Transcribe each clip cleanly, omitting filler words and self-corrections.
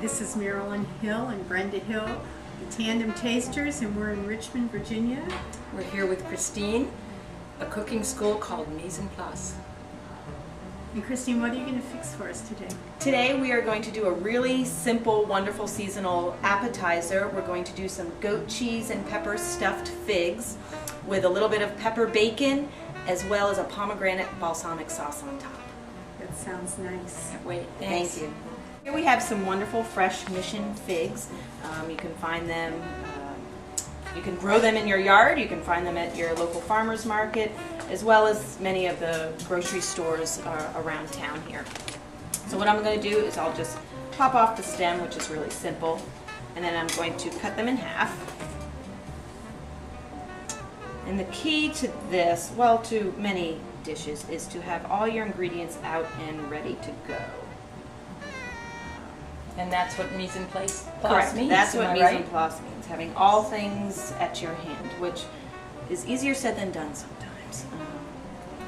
This is Maralyn Hill and Brenda Hill, the Tandem Tasters, and we're in Richmond, Virginia. We're here with Christine, a cooking school called Mise. And Christine, what are you going to fix for us today? Today we are going to do a really simple, wonderful seasonal appetizer. We're going to do some goat cheese and pepper stuffed figs with a little bit of pepper bacon as well as a pomegranate balsamic sauce on top. That sounds nice. Can't wait. Thank you. Here we have some wonderful fresh Mission figs. You can find them, you can grow them in your yard, you can find them at your local farmer's market, as well as many of the grocery stores around town here. So what I'm going to do is I'll just pop off the stem, which is really simple, and then I'm going to cut them in half. And the key to this, well, to many dishes, is to have all your ingredients out and ready to go. And that's what mise en place Correct. means. That's what am I mise right? en place means, having all things at your hand, which is easier said than done sometimes,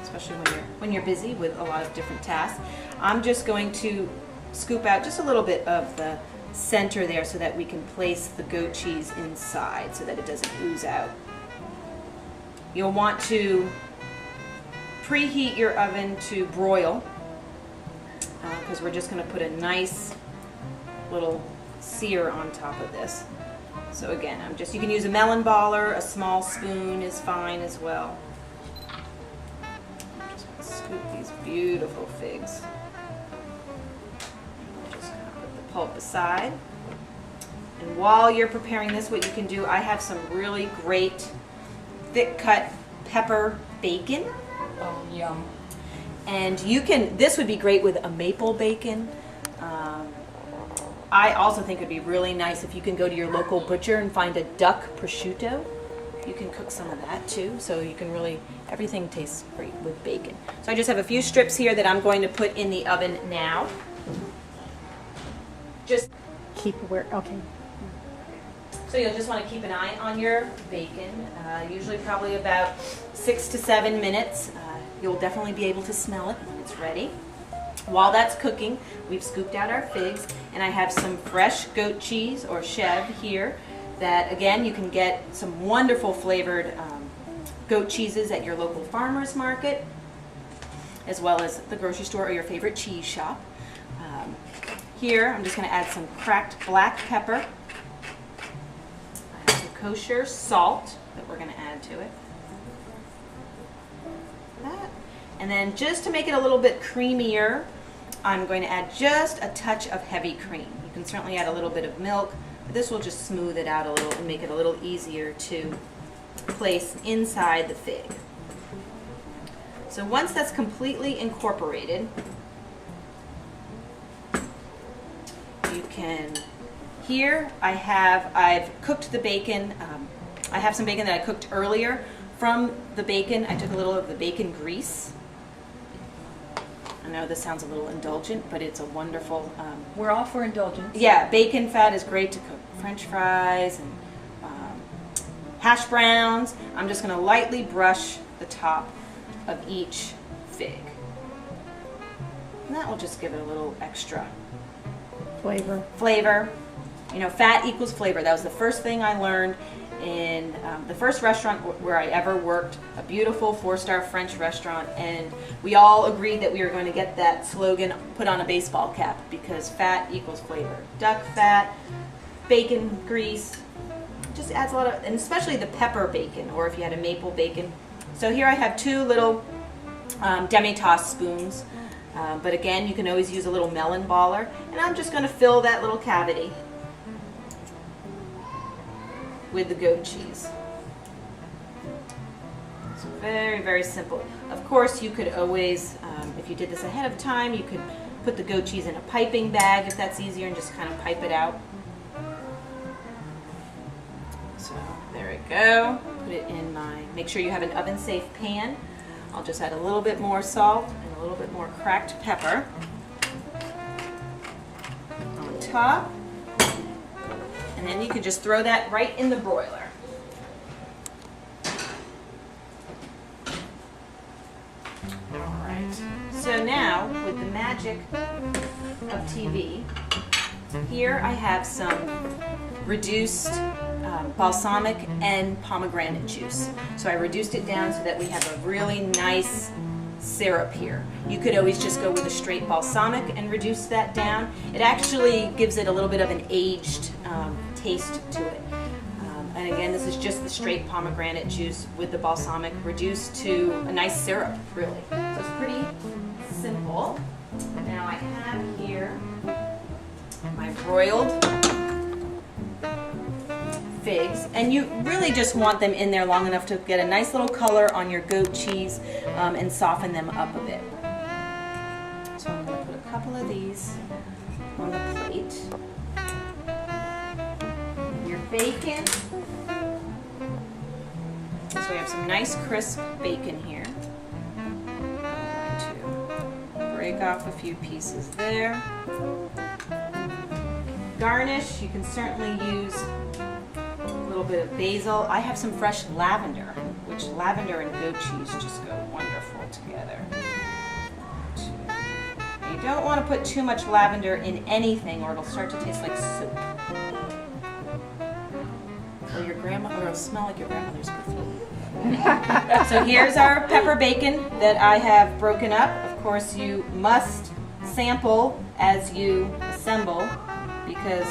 especially when you're busy with a lot of different tasks. I'm just going to scoop out just a little bit of the center there so that we can place the goat cheese inside so that it doesn't ooze out. You'll want to preheat your oven to broil because we're just going to put a nice little sear on top of this. So again, you can use a melon baller, a small spoon is fine as well. I'm just going to scoop these beautiful figs. Just going to put the pulp aside. And while you're preparing this, what you can do, I have some really great thick cut pepper bacon. Oh, yum. And this would be great with a maple bacon. I also think it would be really nice if you can go to your local butcher and find a duck prosciutto. You can cook some of that too, so you can really, everything tastes great with bacon. So I just have a few strips here that I'm going to put in the oven now. Just Keep where, okay. So you'll just want to keep an eye on your bacon, usually probably about 6 to 7 minutes. You'll definitely be able to smell it when it's ready. While that's cooking, we've scooped out our figs, and I have some fresh goat cheese or chev here that, again, you can get some wonderful flavored goat cheeses at your local farmer's market, as well as the grocery store or your favorite cheese shop. Here, I'm just going to add some cracked black pepper. I have some kosher salt that we're going to add to it. That. And then just to make it a little bit creamier, I'm going to add just a touch of heavy cream. You can certainly add a little bit of milk, but this will just smooth it out a little and make it a little easier to place inside the fig. So once that's completely incorporated, you can, here I've cooked the bacon. I have some bacon that I cooked earlier. From the bacon, I took a little of the bacon grease. I know this sounds a little indulgent, but it's a wonderful... We're all for indulgence. Yeah, bacon fat is great to cook French fries and hash browns. I'm just going to lightly brush the top of each fig. And that will just give it a little extra flavor. You know, fat equals flavor. That was the first thing I learned in the first restaurant where I ever worked, a beautiful 4-star French restaurant, and we all agreed that we were going to get that slogan put on a baseball cap because fat equals flavor. Duck fat, bacon grease, just adds a lot of, and especially the pepper bacon, or if you had a maple bacon. So here I have 2 little demi-tasse spoons, but again, you can always use a little melon baller, and I'm just going to fill that little cavity with the goat cheese. It's very, very simple. Of course, you could always, if you did this ahead of time, you could put the goat cheese in a piping bag if that's easier and just kind of pipe it out. So there we go. Put it in make sure you have an oven-safe pan. I'll just add a little bit more salt and a little bit more cracked pepper on top. And then you can just throw that right in the broiler. All right. So now, with the magic of TV, Here I have some reduced balsamic and pomegranate juice. So I reduced it down so that we have a really nice syrup here. You could always just go with a straight balsamic and reduce that down. It actually gives it a little bit of an aged taste to it. And again, this is just the straight pomegranate juice with the balsamic reduced to a nice syrup, really. So it's pretty simple. Now I have here my broiled figs, and you really just want them in there long enough to get a nice little color on your goat cheese and soften them up a bit. So I'm going to put a couple of these on the plate. Your bacon. So we have some nice crisp bacon here. I'm going to break off a few pieces there. Garnish, you can certainly use a little bit of basil. I have some fresh lavender, which lavender and goat cheese just go wonderful together. You don't want to put too much lavender in anything or it'll start to taste like soup. Or it'll smell like your grandmother's perfume. So here's our pepper bacon that I have broken up. Of course, you must sample as you assemble because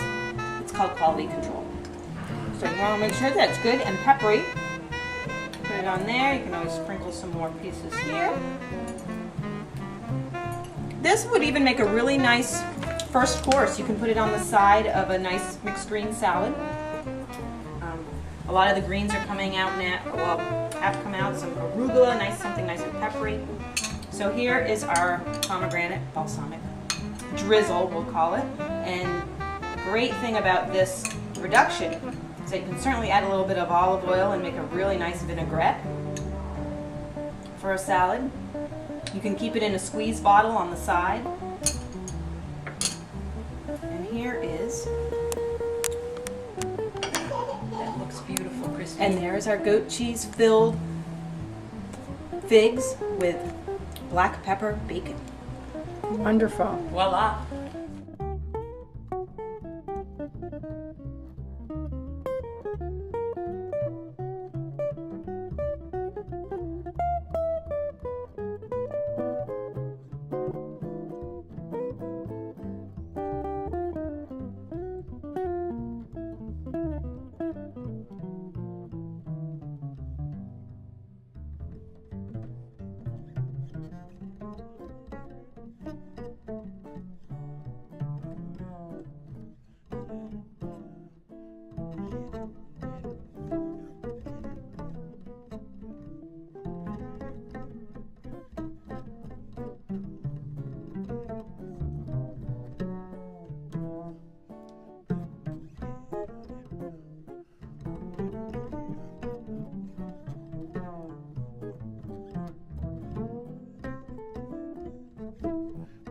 it's called quality control. So you want to make sure that it's good and peppery. Put it on there. You can always sprinkle some more pieces here. This would even make a really nice first course. You can put it on the side of a nice mixed green salad. A lot of the greens are coming out now, well, have come out, some arugula, something nice and peppery. So here is our pomegranate balsamic drizzle, we'll call it. And the great thing about this reduction is that you can certainly add a little bit of olive oil and make a really nice vinaigrette for a salad. You can keep it in a squeeze bottle on the side. And here is, Beautiful, crispy. and there's our goat cheese filled figs with black pepper bacon. Wonderful. Voila.